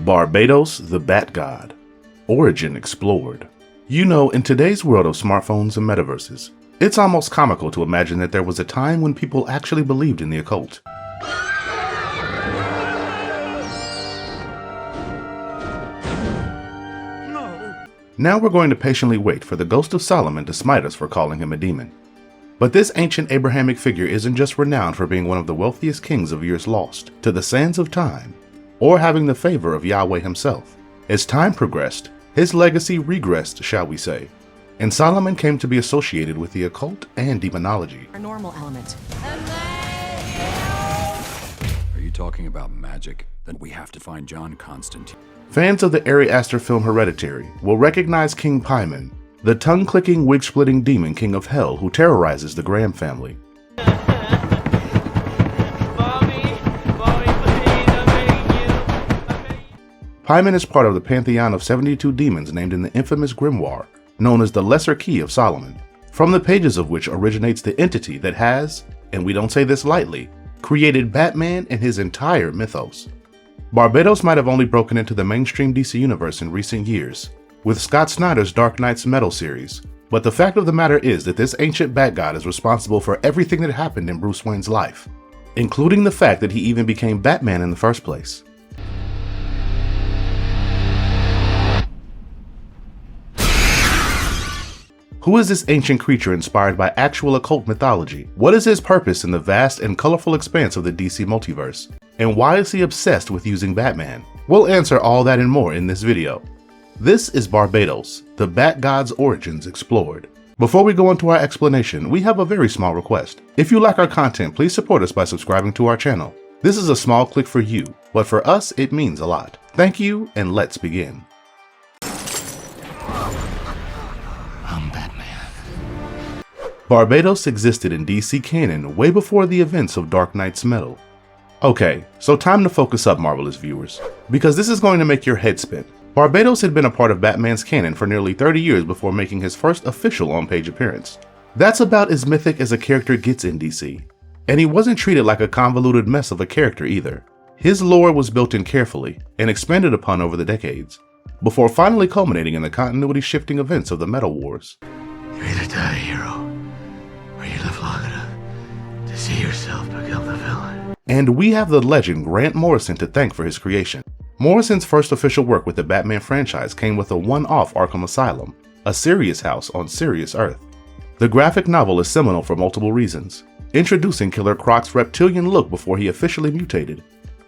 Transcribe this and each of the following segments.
Barbatos the Bat God. Origin explored. You know, in today's world of smartphones and metaverses, it's almost comical to imagine that there was a time when people actually believed in the occult. Now we're going to patiently wait for the ghost of Solomon to smite us for calling him a demon. But this ancient Abrahamic figure isn't just renowned for being one of the wealthiest kings of years lost to the sands of time, or having the favor of Yahweh himself. As time progressed, his legacy regressed, shall we say, and Solomon came to be associated with the occult and demonology. Our normal element. Are you talking about magic? Then we have to find John Constantine. Fans of the Ari Aster film Hereditary will recognize King Paimon, the tongue-clicking, wig-splitting demon king of hell who terrorizes the Graham family. Paimon is part of the pantheon of 72 demons named in the infamous grimoire, known as the Lesser Key of Solomon, from the pages of which originates the entity that has, and we don't say this lightly, created Batman and his entire mythos. Barbatos might have only broken into the mainstream DC universe in recent years, with Scott Snyder's Dark Knight's Metal series, but the fact of the matter is that this ancient bat god is responsible for everything that happened in Bruce Wayne's life, including the fact that he even became Batman in the first place. Who is this ancient creature inspired by actual occult mythology? What is his purpose in the vast and colorful expanse of the DC Multiverse? And why is he obsessed with using Batman? We'll answer all that and more in this video. This is Barbatos, the Bat God's origins explored. Before we go into our explanation, we have a very small request. If you like our content, please support us by subscribing to our channel. This is a small click for you, but for us, it means a lot. Thank you, and let's begin. Barbatos existed in DC canon way before the events of Dark Knight's Metal. Okay, so time to focus up, marvelous viewers, because this is going to make your head spin. Barbatos had been a part of Batman's canon for nearly 30 years before making his first official on-page appearance. That's about as mythic as a character gets in DC. And he wasn't treated like a convoluted mess of a character either. His lore was built in carefully and expanded upon over the decades, before finally culminating in the continuity-shifting events of the Metal Wars. You either die a hero, or you live long enough to see yourself become the villain. And we have the legend Grant Morrison to thank for his creation. Morrison's first official work with the Batman franchise came with a one-off Arkham Asylum, a serious house on Sirius Earth. The graphic novel is seminal for multiple reasons, introducing Killer Croc's reptilian look before he officially mutated,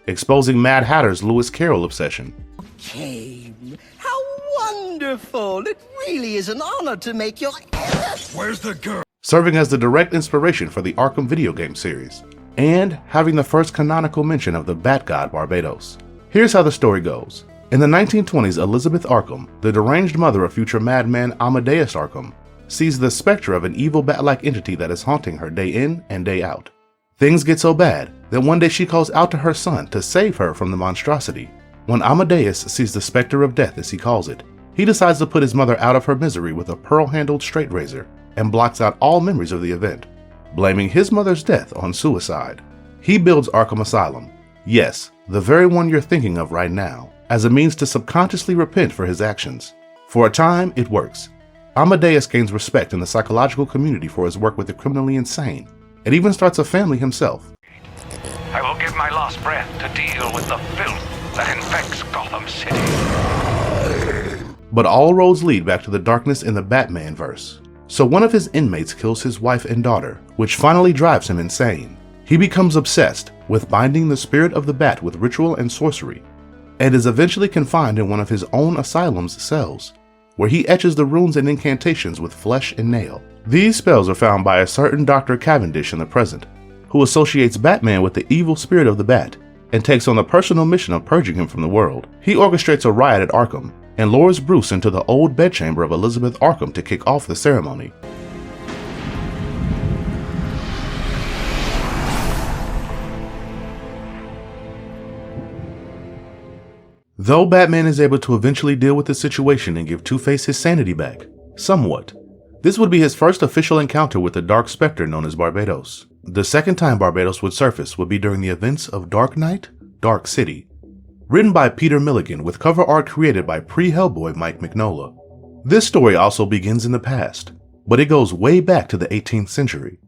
exposing Mad Hatter's Lewis Carroll obsession. Okay, how wonderful! It really is an honor to make your... Where's the girl? Serving as the direct inspiration for the Arkham video game series, and having the first canonical mention of the Bat God Barbatos. Here's how the story goes. In the 1920s, Elizabeth Arkham, the deranged mother of future madman Amadeus Arkham, sees the specter of an evil bat-like entity that is haunting her day in and day out. Things get so bad that one day she calls out to her son to save her from the monstrosity. When Amadeus sees the specter of death, as he calls it, he decides to put his mother out of her misery with a pearl-handled straight razor and blocks out all memories of the event, blaming his mother's death on suicide. He builds Arkham Asylum, yes, the very one you're thinking of right now, as a means to subconsciously repent for his actions. For a time, it works. Amadeus gains respect in the psychological community for his work with the criminally insane, and even starts a family himself. I will give my last breath to deal with the filth that infects Gotham City. But all roads lead back to the darkness in the Batman-verse. So one of his inmates kills his wife and daughter, which finally drives him insane. He becomes obsessed with binding the spirit of the bat with ritual and sorcery, and is eventually confined in one of his own asylum's cells, where he etches the runes and incantations with flesh and nail. These spells are found by a certain Dr. Cavendish in the present, who associates Batman with the evil spirit of the bat, and takes on the personal mission of purging him from the world. He orchestrates a riot at Arkham, and lures Bruce into the old bedchamber of Elizabeth Arkham to kick off the ceremony. Though Batman is able to eventually deal with the situation and give Two-Face his sanity back, somewhat, this would be his first official encounter with the dark specter known as Barbatos. The second time Barbatos would surface would be during the events of Dark Knight, Dark City, written by Peter Milligan with cover art created by pre-Hellboy Mike Mignola. This story also begins in the past, but it goes way back to the 18th century.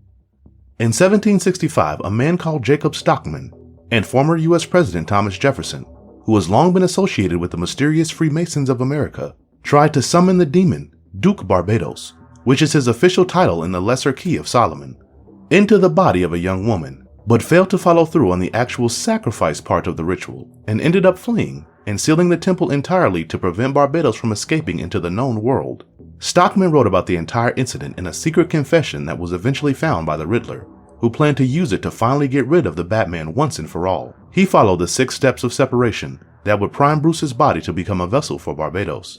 In 1765, a man called Jacob Stockman and former US President Thomas Jefferson, who has long been associated with the mysterious Freemasons of America, tried to summon the demon Duke Barbatos, which is his official title in the Lesser Key of Solomon, into the body of a young woman, but failed to follow through on the actual sacrifice part of the ritual, and ended up fleeing and sealing the temple entirely to prevent Barbatos from escaping into the known world. Stockman wrote about the entire incident in a secret confession that was eventually found by the Riddler, who planned to use it to finally get rid of the Batman once and for all. He followed the 6 steps of separation that would prime Bruce's body to become a vessel for Barbatos.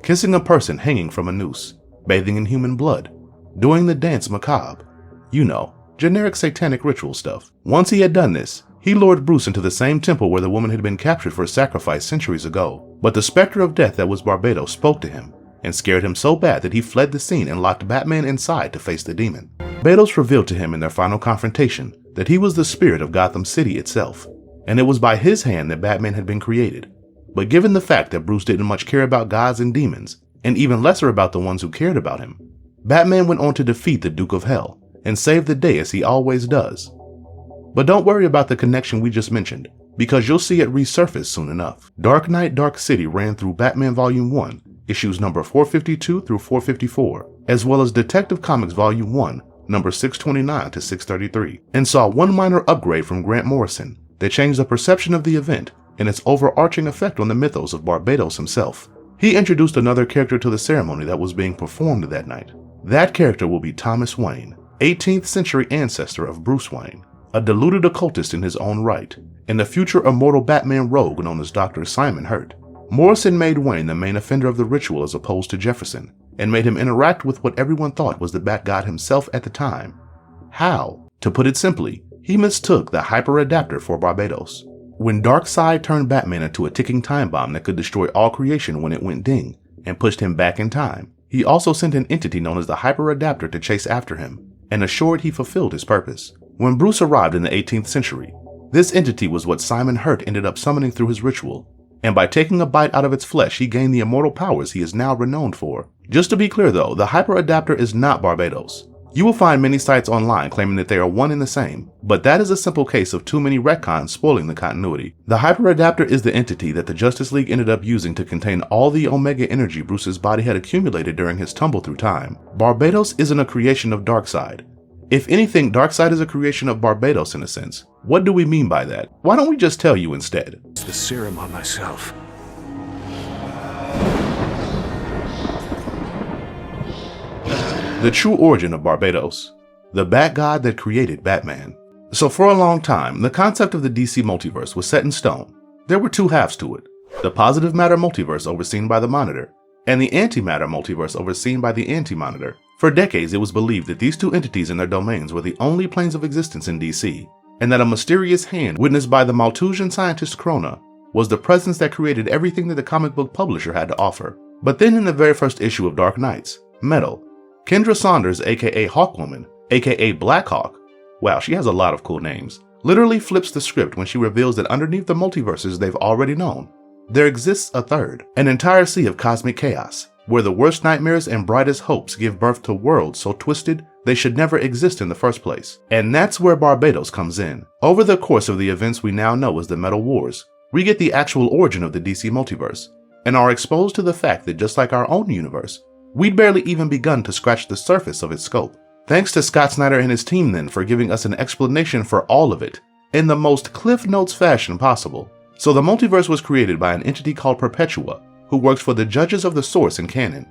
Kissing a person hanging from a noose, bathing in human blood, doing the dance macabre. You know, generic satanic ritual stuff. Once he had done this, he lured Bruce into the same temple where the woman had been captured for sacrifice centuries ago. But the specter of death that was Barbatos spoke to him and scared him so bad that he fled the scene and locked Batman inside to face the demon. Barbatos revealed to him in their final confrontation that he was the spirit of Gotham City itself, and it was by his hand that Batman had been created. But given the fact that Bruce didn't much care about gods and demons, and even lesser about the ones who cared about him, Batman went on to defeat the Duke of Hell and save the day as he always does. But don't worry about the connection we just mentioned, because you'll see it resurface soon enough. Dark Knight Dark City ran through Batman Volume 1, issues number 452 through 454, as well as Detective Comics Volume 1, number 629 to 633, and saw one minor upgrade from Grant Morrison that changed the perception of the event and its overarching effect on the mythos of Barbatos himself. He introduced another character to the ceremony that was being performed that night. That character will be Thomas Wayne, 18th century ancestor of Bruce Wayne, a deluded occultist in his own right, and the future immortal Batman rogue known as Dr. Simon Hurt. Morrison made Wayne the main offender of the ritual as opposed to Jefferson, and made him interact with what everyone thought was the Bat God himself at the time. How? To put it simply, he mistook the hyper-adapter for Barbatos. When Darkseid turned Batman into a ticking time bomb that could destroy all creation when it went ding, and pushed him back in time, he also sent an entity known as the hyper-adapter to chase after him, and assured he fulfilled his purpose. When Bruce arrived in the 18th century, this entity was what Simon Hurt ended up summoning through his ritual, and by taking a bite out of its flesh he gained the immortal powers he is now renowned for. Just to be clear though, the hyper-adapter is not Barbatos. You will find many sites online claiming that they are one and the same, but that is a simple case of too many retcons spoiling the continuity. The hyper-adapter is the entity that the Justice League ended up using to contain all the Omega energy Bruce's body had accumulated during his tumble through time. Barbatos isn't a creation of Darkseid. If anything, Darkseid is a creation of Barbatos in a sense. What do we mean by that? Why don't we just tell you instead? It's the serum on myself. The true origin of Barbatos, the Bat God that created Batman. So for a long time, the concept of the DC Multiverse was set in stone. There were 2 halves to it, the positive matter multiverse overseen by the Monitor, and the antimatter multiverse overseen by the Anti-Monitor. For decades, it was believed that these 2 entities and their domains were the only planes of existence in DC, and that a mysterious hand witnessed by the Malthusian scientist Krona was the presence that created everything that the comic book publisher had to offer. But then in the very first issue of Dark Knights, Metal, Kendra Saunders aka Hawkwoman, aka Black Hawk, wow, she has a lot of cool names, literally flips the script when she reveals that underneath the multiverses they've already known, there exists a third, an entire sea of cosmic chaos, where the worst nightmares and brightest hopes give birth to worlds so twisted they should never exist in the first place. And that's where Barbatos comes in. Over the course of the events we now know as the Metal Wars, we get the actual origin of the DC Multiverse, and are exposed to the fact that just like our own universe, we'd barely even begun to scratch the surface of its scope. Thanks to Scott Snyder and his team then for giving us an explanation for all of it, in the most Cliff Notes fashion possible. So the multiverse was created by an entity called Perpetua, who works for the judges of the source in canon,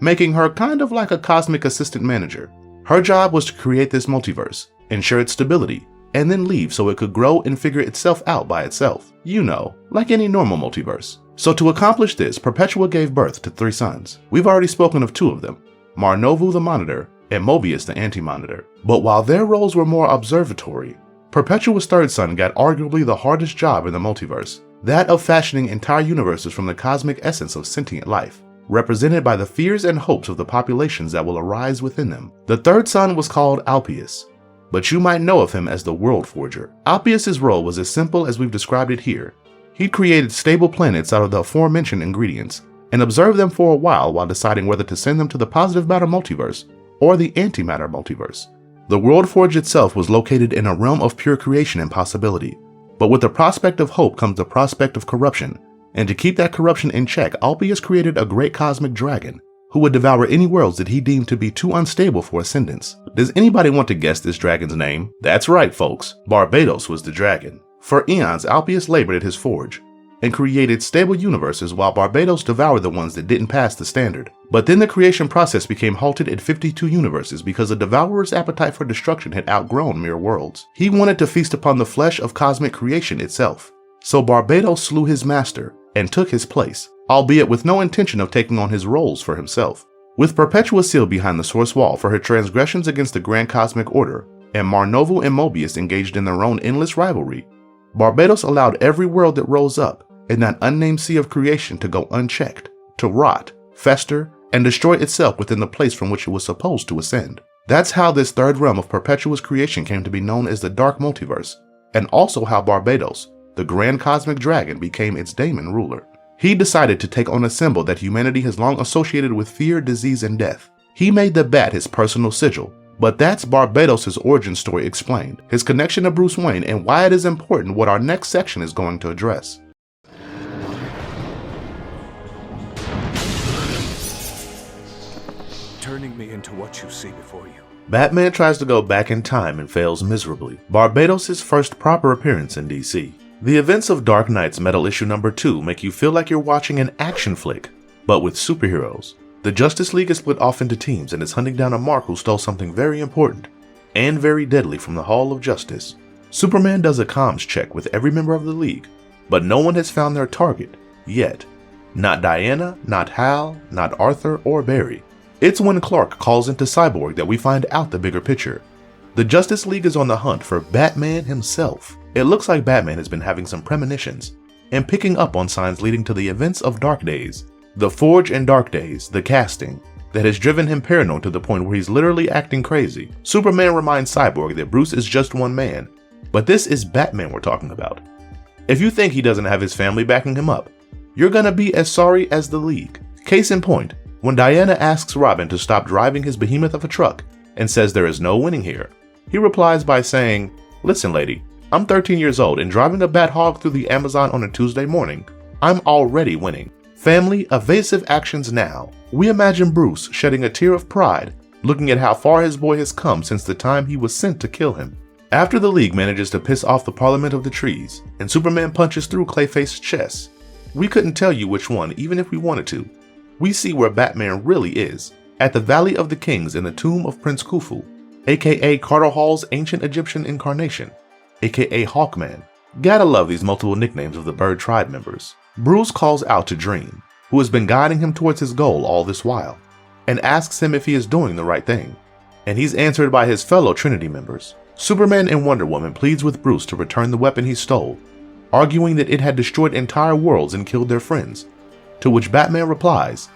making her kind of like a cosmic assistant manager. Her job was to create this multiverse, ensure its stability, and then leave so it could grow and figure itself out by itself. You know, like any normal multiverse. So to accomplish this, Perpetua gave birth to 3 sons. We've already spoken of 2 of them, Marnovu the Monitor and Mobius the Anti-Monitor. But while their roles were more observatory, Perpetua's 3rd son got arguably the hardest job in the multiverse, that of fashioning entire universes from the cosmic essence of sentient life, represented by the fears and hopes of the populations that will arise within them. The 3rd son was called Alpius, but you might know of him as the World Forger. Alpius's role was as simple as we've described it here. He created stable planets out of the aforementioned ingredients and observed them for a while deciding whether to send them to the positive matter multiverse or the antimatter multiverse. The world forge itself was located in a realm of pure creation and possibility, but with the prospect of hope comes the prospect of corruption, and to keep that corruption in check, Albius created a great cosmic dragon who would devour any worlds that he deemed to be too unstable for ascendance. Does anybody want to guess this dragon's name? That's right, folks. Barbatos was the dragon. For eons, Albius labored at his forge and created stable universes while Barbatos devoured the ones that didn't pass the standard. But then the creation process became halted at 52 universes because the devourer's appetite for destruction had outgrown mere worlds. He wanted to feast upon the flesh of cosmic creation itself. So Barbatos slew his master and took his place, albeit with no intention of taking on his roles for himself. With Perpetua sealed behind the source wall for her transgressions against the Grand Cosmic Order, and Marnovu and Mobius engaged in their own endless rivalry, Barbatos allowed every world that rose up in that unnamed sea of creation to go unchecked, to rot, fester, and destroy itself within the place from which it was supposed to ascend. That's how this third realm of Perpetua's creation came to be known as the Dark Multiverse, and also how Barbatos, the Grand Cosmic Dragon, became its daemon ruler. He decided to take on a symbol that humanity has long associated with fear, disease, and death. He made the bat his personal sigil, but that's Barbatos' origin story explained, his connection to Bruce Wayne, and why it is important what our next section is going to address. Turning me into what you see before you. Batman tries to go back in time and fails miserably. Barbatos' first proper appearance in DC. The events of Dark Knight's Metal Issue number 2 make you feel like you're watching an action flick, but with superheroes. The Justice League is split off into teams and is hunting down a mark who stole something very important and very deadly from the Hall of Justice. Superman does a comms check with every member of the League, but no one has found their target, yet. Not Diana, not Hal, not Arthur, or Barry. It's when Clark calls into Cyborg that we find out the bigger picture. The Justice League is on the hunt for Batman himself. It looks like Batman has been having some premonitions and picking up on signs leading to the events of Dark Days. The Forge and Dark Days, the casting, that has driven him paranoid to the point where he's literally acting crazy. Superman reminds Cyborg that Bruce is just one man, but this is Batman we're talking about. If you think he doesn't have his family backing him up, you're gonna be as sorry as the League. Case in point, when Diana asks Robin to stop driving his behemoth of a truck and says there is no winning here, he replies by saying, "Listen lady, I'm 13 years old and driving a bat hog through the Amazon on a Tuesday morning. I'm already winning." Family, evasive actions now. We imagine Bruce shedding a tear of pride, looking at how far his boy has come since the time he was sent to kill him. After the League manages to piss off the Parliament of the Trees, and Superman punches through Clayface's chest, we couldn't tell you which one even if we wanted to. We see where Batman really is, at the Valley of the Kings in the tomb of Prince Khufu, aka Carter Hall's ancient Egyptian incarnation, aka Hawkman. Gotta love these multiple nicknames of the Bird Tribe members. Bruce calls out to Dream, who has been guiding him towards his goal all this while, and asks him if he is doing the right thing. And he's answered by his fellow Trinity members. Superman and Wonder Woman pleads with Bruce to return the weapon he stole, arguing that it had destroyed entire worlds and killed their friends, to which Batman replies,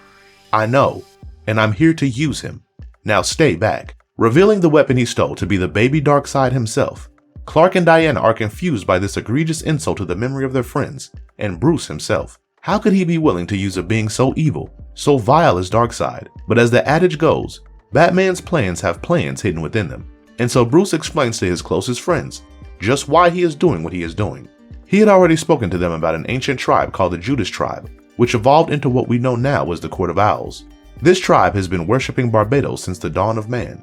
"I know, and I'm here to use him. Now stay back," revealing the weapon he stole to be the baby Darkseid himself. Clark and Diana are confused by this egregious insult to the memory of their friends, and Bruce himself. How could he be willing to use a being so evil, so vile as Darkseid? But as the adage goes, Batman's plans have plans hidden within them, and so Bruce explains to his closest friends just why he is doing what he is doing. He had already spoken to them about an ancient tribe called the Judas tribe, which evolved into what we know now as the Court of Owls. This tribe has been worshipping Barbatos since the dawn of man.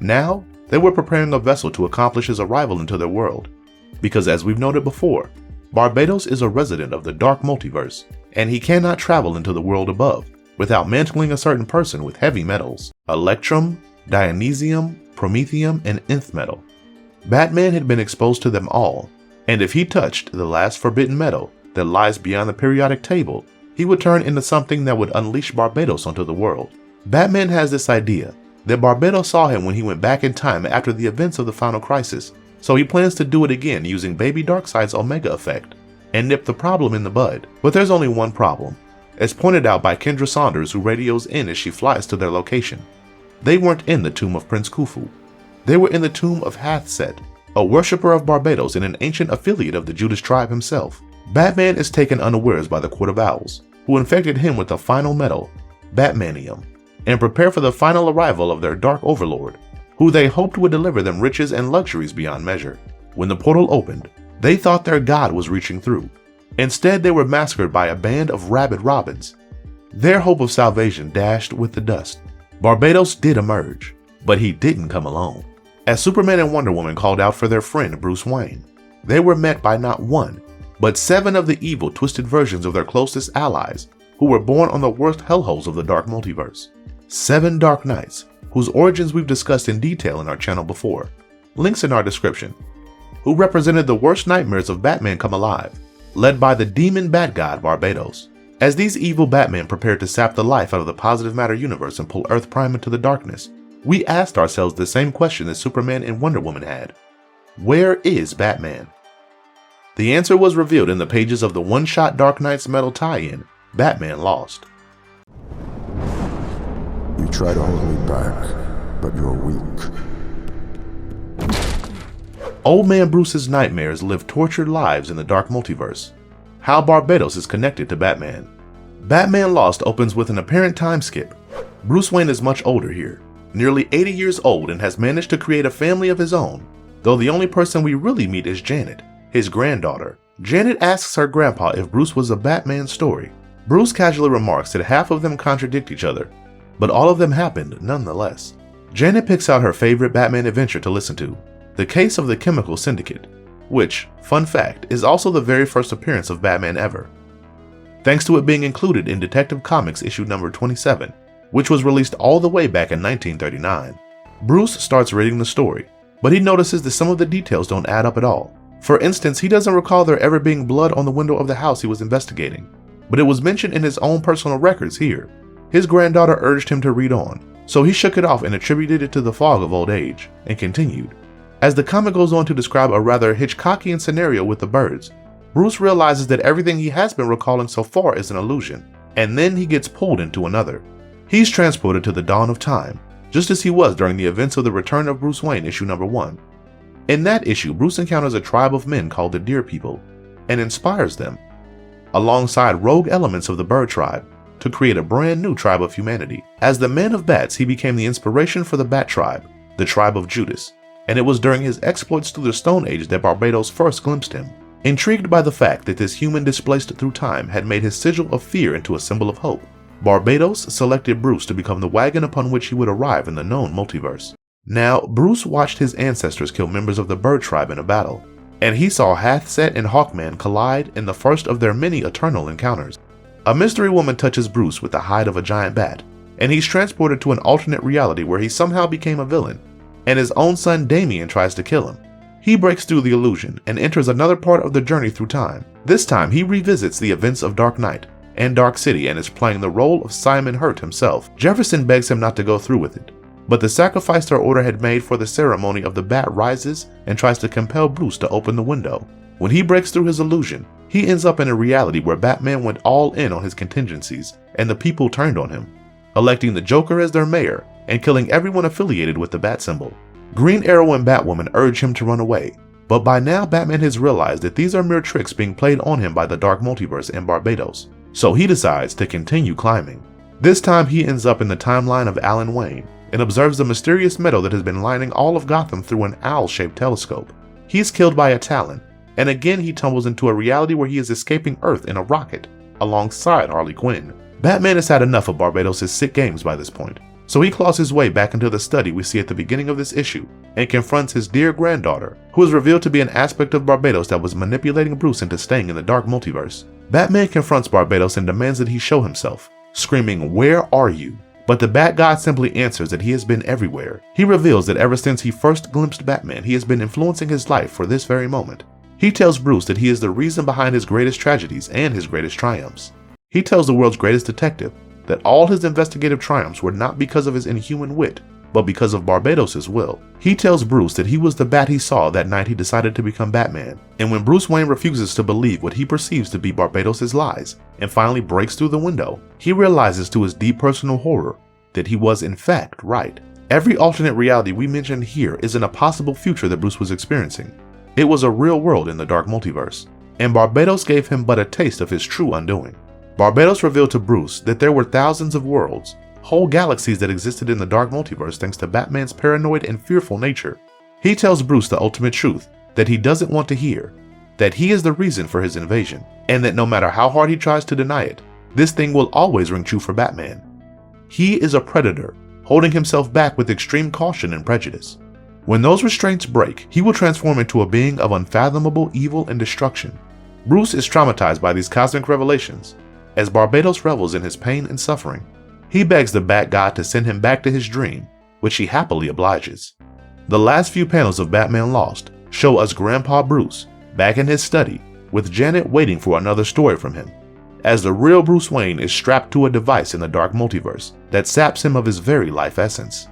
Now, they were preparing a vessel to accomplish his arrival into their world, because as we've noted before, Barbatos is a resident of the Dark Multiverse, and he cannot travel into the world above without mantling a certain person with heavy metals, electrum, dionysium, promethium, and nth metal. Batman had been exposed to them all, and if he touched the last forbidden metal that lies beyond the periodic table, he would turn into something that would unleash Barbatos onto the world. Batman has this idea that Barbatos saw him when he went back in time after the events of the Final Crisis, so he plans to do it again using Baby Darkseid's Omega effect and nip the problem in the bud. But there's only one problem, as pointed out by Kendra Saunders, who radios in as she flies to their location. They weren't in the tomb of Prince Khufu. They were in the tomb of Hathset, a worshipper of Barbatos and an ancient affiliate of the Judas tribe himself. Batman is taken unawares by the Court of Owls, who infected him with the final metal, Batmanium, and prepare for the final arrival of their dark overlord, who they hoped would deliver them riches and luxuries beyond measure. When the portal opened, they thought their god was reaching through. Instead, they were massacred by a band of rabid robins. Their hope of salvation dashed with the dust. Barbatos did emerge, but he didn't come alone. As Superman and Wonder Woman called out for their friend Bruce Wayne, they were met by not one, but 7 of the evil, twisted versions of their closest allies, who were born on the worst hellholes of the dark multiverse. 7 Dark Knights, whose origins we've discussed in detail in our channel before, links in our description, who represented the worst nightmares of Batman come alive, led by the demon bat god Barbatos. As these evil Batmen prepared to sap the life out of the positive matter universe and pull Earth Prime into the darkness, we asked ourselves the same question that Superman and Wonder Woman had. Where is Batman? The answer was revealed in the pages of the one-shot Dark Knight's Metal tie-in, Batman Lost. You try to hold me back, but you're weak. Old Man Bruce's nightmares live tortured lives in the dark multiverse. How Barbatos is connected to Batman. Batman Lost opens with an apparent time skip. Bruce Wayne is much older here, nearly 80 years old, and has managed to create a family of his own, though the only person we really meet is Janet, his granddaughter. Janet asks her grandpa if Bruce was a Batman story. Bruce casually remarks that half of them contradict each other, but all of them happened nonetheless. Janet picks out her favorite Batman adventure to listen to, The Case of the Chemical Syndicate, which, fun fact, is also the very first appearance of Batman ever, thanks to it being included in Detective Comics issue number 27, which was released all the way back in 1939. Bruce starts reading the story, but he notices that some of the details don't add up at all. For instance, he doesn't recall there ever being blood on the window of the house he was investigating, but it was mentioned in his own personal records here. His granddaughter urged him to read on, so he shook it off and attributed it to the fog of old age, and continued. As the comic goes on to describe a rather Hitchcockian scenario with the birds, Bruce realizes that everything he has been recalling so far is an illusion, and then he gets pulled into another. He's transported to the dawn of time, just as he was during the events of the Return of Bruce Wayne issue number 1. In that issue, Bruce encounters a tribe of men called the Deer People, and inspires them, alongside rogue elements of the Bird tribe, to create a brand new tribe of humanity. As the Man of Bats, he became the inspiration for the Bat tribe, the tribe of Judas, and it was during his exploits through the Stone Age that Barbatos first glimpsed him. Intrigued by the fact that this human displaced through time had made his sigil of fear into a symbol of hope, Barbatos selected Bruce to become the wagon upon which he would arrive in the known multiverse. Now, Bruce watched his ancestors kill members of the Bird tribe in a battle, and he saw Hathset and Hawkman collide in the first of their many eternal encounters. A mystery woman touches Bruce with the hide of a giant bat, and he's transported to an alternate reality where he somehow became a villain, and his own son Damian tries to kill him. He breaks through the illusion and enters another part of the journey through time. This time, he revisits the events of Dark Knight and Dark City and is playing the role of Simon Hurt himself. Jefferson begs him not to go through with it, but the sacrifice their order had made for the ceremony of the bat rises and tries to compel Bruce to open the window. When he breaks through his illusion, he ends up in a reality where Batman went all in on his contingencies and the people turned on him, electing the Joker as their mayor and killing everyone affiliated with the bat symbol. Green Arrow and Batwoman urge him to run away, but by now Batman has realized that these are mere tricks being played on him by the Dark Multiverse and Barbatos, so he decides to continue climbing. This time he ends up in the timeline of Alan Wayne and observes the mysterious meadow that has been lining all of Gotham through an owl-shaped telescope. He's killed by a Talon, and again he tumbles into a reality where he is escaping Earth in a rocket, alongside Harley Quinn. Batman has had enough of Barbatos' sick games by this point, so he claws his way back into the study we see at the beginning of this issue and confronts his dear granddaughter, who is revealed to be an aspect of Barbatos that was manipulating Bruce into staying in the Dark Multiverse. Batman confronts Barbatos and demands that he show himself, screaming, "Where are you?" But the Bat God simply answers that he has been everywhere. He reveals that ever since he first glimpsed Batman, he has been influencing his life for this very moment. He tells Bruce that he is the reason behind his greatest tragedies and his greatest triumphs. He tells the world's greatest detective that all his investigative triumphs were not because of his inhuman wit, but because of Barbatos' will. He tells Bruce that he was the bat he saw that night he decided to become Batman, and when Bruce Wayne refuses to believe what he perceives to be Barbatos' lies and finally breaks through the window, he realizes to his deep personal horror that he was in fact right. Every alternate reality we mentioned here isn't a possible future that Bruce was experiencing. It was a real world in the Dark Multiverse. and Barbatos gave him but a taste of his true undoing. Barbatos revealed to Bruce that there were thousands of worlds, whole galaxies that existed in the dark multiverse thanks to Batman's paranoid and fearful nature. He tells Bruce the ultimate truth that he doesn't want to hear, that he is the reason for his invasion, and that no matter how hard he tries to deny it, this thing will always ring true for Batman. He is a predator, holding himself back with extreme caution and prejudice. When those restraints break, he will transform into a being of unfathomable evil and destruction. Bruce is traumatized by these cosmic revelations. As Barbatos revels in his pain and suffering, he begs the Bat God to send him back to his dream, which he happily obliges. The last few panels of Batman Lost show us Grandpa Bruce back in his study, with Janet waiting for another story from him, as the real Bruce Wayne is strapped to a device in the dark multiverse that saps him of his very life essence.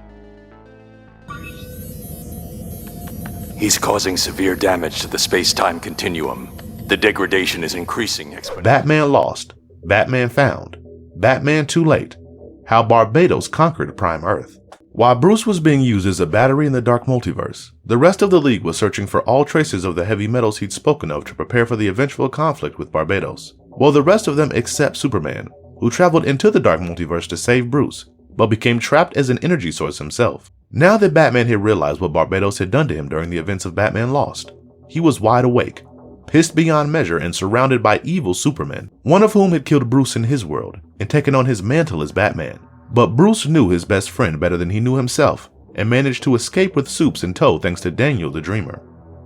He's causing severe damage to the space-time continuum. The degradation is increasing exponentially. Batman Lost, Batman Found, Batman Too Late, How Barbatos Conquered Prime Earth. While Bruce was being used as a battery in the dark multiverse, the rest of the League was searching for all traces of the heavy metals he'd spoken of to prepare for the eventual conflict with Barbatos. Well, the rest of them except Superman, who traveled into the dark multiverse to save Bruce, but became trapped as an energy source himself. Now that Batman had realized what Barbatos had done to him during the events of Batman Lost, he was wide awake, pissed beyond measure and surrounded by evil supermen, one of whom had killed Bruce in his world and taken on his mantle as Batman. But Bruce knew his best friend better than he knew himself and managed to escape with Supes in tow thanks to Daniel the Dreamer.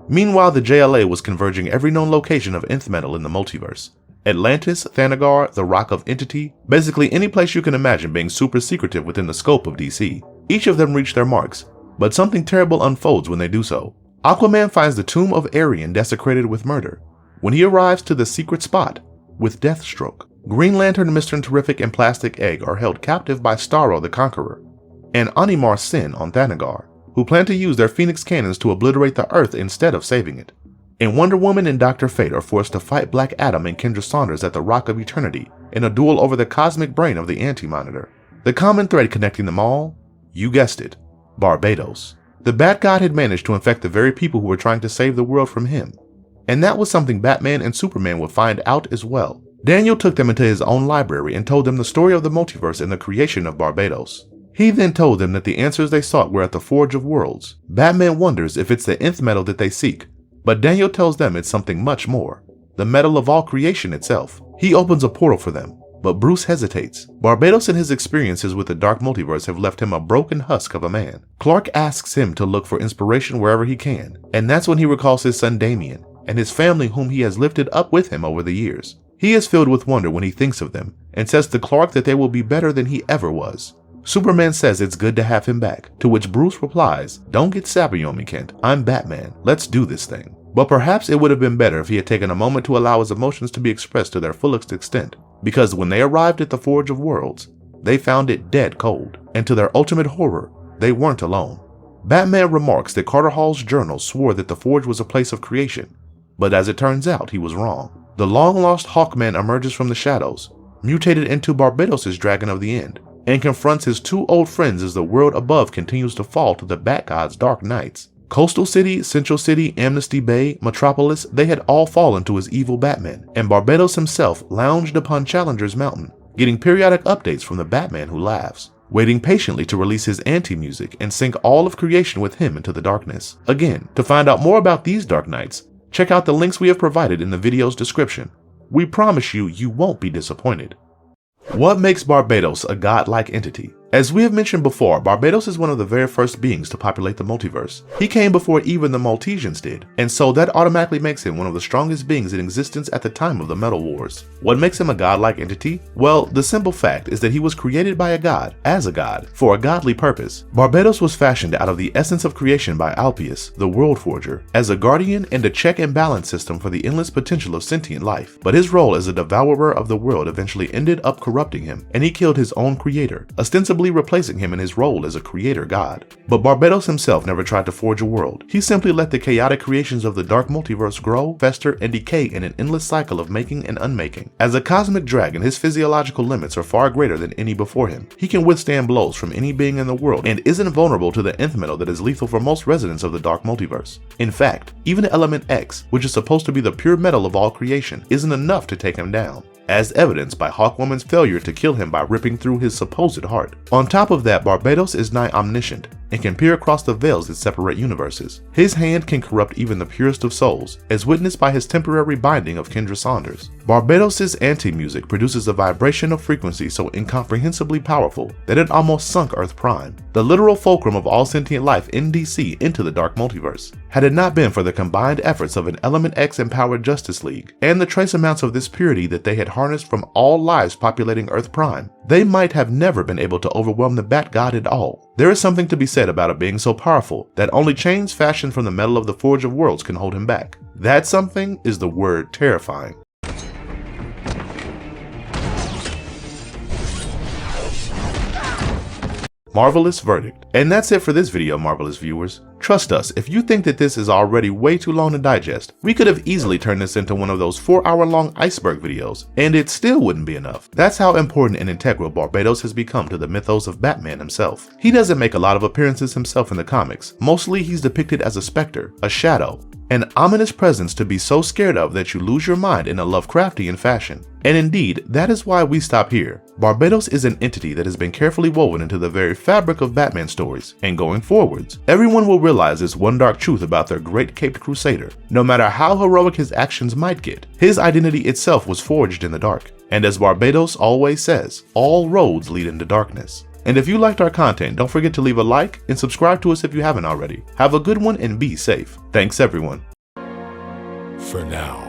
Meanwhile, the JLA was converging every known location of nth metal in the multiverse. Atlantis, Thanagar, the Rock of Entity, basically any place you can imagine being super secretive within the scope of DC. Each of them reach their marks, but something terrible unfolds when they do so. Aquaman finds the tomb of Arian desecrated with murder. When he arrives to the secret spot, with Deathstroke, Green Lantern, Mr. Terrific, and Plastic Egg are held captive by Starro the Conqueror, and Animar Sin on Thanagar, who plan to use their Phoenix cannons to obliterate the Earth instead of saving it. And Wonder Woman and Dr. Fate are forced to fight Black Adam and Kendra Saunders at the Rock of Eternity in a duel over the cosmic brain of the Anti-Monitor. The common thread connecting them all? You guessed it, Barbatos. The Bat God had managed to infect the very people who were trying to save the world from him. And that was something Batman and Superman would find out as well. Daniel took them into his own library and told them the story of the multiverse and the creation of Barbatos. He then told them that the answers they sought were at the Forge of Worlds. Batman wonders if it's the nth metal that they seek, but Daniel tells them it's something much more, the metal of all creation itself. He opens a portal for them, but Bruce hesitates. Barbatos and his experiences with the dark multiverse have left him a broken husk of a man. Clark asks him to look for inspiration wherever he can, and that's when he recalls his son Damian and his family whom he has lifted up with him over the years. He is filled with wonder when he thinks of them, and says to Clark that they will be better than he ever was. Superman says it's good to have him back, to which Bruce replies, "Don't get sappy on me, Kent. I'm Batman. Let's do this thing." But perhaps it would have been better if he had taken a moment to allow his emotions to be expressed to their fullest extent, because when they arrived at the Forge of Worlds, they found it dead cold, and to their ultimate horror, they weren't alone. Batman remarks that Carter Hall's journal swore that the Forge was a place of creation, but as it turns out, he was wrong. The long-lost Hawkman emerges from the shadows, mutated into Barbatos' Dragon of the End, and confronts his two old friends as the world above continues to fall to the Bat God's dark nights. Coastal City, Central City, Amnesty Bay, Metropolis, they had all fallen to his evil Batman, and Barbatos himself lounged upon Challenger's Mountain, getting periodic updates from the Batman who laughs, waiting patiently to release his anti-music and sink all of creation with him into the darkness. Again, to find out more about these dark nights, check out the links we have provided in the video's description. We promise you won't be disappointed. What makes Barbatos a godlike entity? As we have mentioned before, Barbatos is one of the very first beings to populate the multiverse. He came before even the Maltesians did, and so that automatically makes him one of the strongest beings in existence at the time of the Metal Wars. What makes him a godlike entity? Well, the simple fact is that he was created by a god, as a god, for a godly purpose. Barbatos was fashioned out of the essence of creation by Alpius, the World Forger, as a guardian and a check and balance system for the endless potential of sentient life. But his role as a devourer of the world eventually ended up corrupting him, and he killed his own creator, ostensibly forcibly replacing him in his role as a creator god. But Barbatos himself never tried to forge a world. He simply let the chaotic creations of the dark multiverse grow, fester, and decay in an endless cycle of making and unmaking. As a cosmic dragon, his physiological limits are far greater than any before him. He can withstand blows from any being in the world and isn't vulnerable to the nth metal that is lethal for most residents of the dark multiverse. In fact, even element X, which is supposed to be the pure metal of all creation, isn't enough to take him down, as evidenced by Hawkwoman's failure to kill him by ripping through his supposed heart. On top of that, Barbatos is nigh omniscient and can peer across the veils that separate universes. His hand can corrupt even the purest of souls, as witnessed by his temporary binding of Kendra Saunders. Barbatos' anti-music produces a vibration of frequency so incomprehensibly powerful that it almost sunk Earth Prime, the literal fulcrum of all sentient life in DC, into the dark multiverse. Had it not been for the combined efforts of an Element X empowered Justice League and the trace amounts of this purity that they had harnessed from all lives populating Earth Prime, they might have never been able to overwhelm the Bat God at all. There is something to be said about a being so powerful that only chains fashioned from the metal of the Forge of Worlds can hold him back. That something is the word terrifying. Marvelous verdict. And that's it for this video, Marvelous viewers. Trust us, if you think that this is already way too long to digest, we could have easily turned this into one of those 4-hour-long iceberg videos, and it still wouldn't be enough. That's how important and integral Barbatos has become to the mythos of Batman himself. He doesn't make a lot of appearances himself in the comics. Mostly he's depicted as a specter, a shadow, an ominous presence to be so scared of that you lose your mind in a Lovecraftian fashion. And indeed, that is why we stop here. Barbatos is an entity that has been carefully woven into the very fabric of Batman stories, and going forwards, everyone will realize this one dark truth about their great caped crusader. No matter how heroic his actions might get, his identity itself was forged in the dark. And as Barbatos always says, all roads lead into darkness. And if you liked our content, don't forget to leave a like and subscribe to us if you haven't already. Have a good one and be safe. Thanks everyone. For now.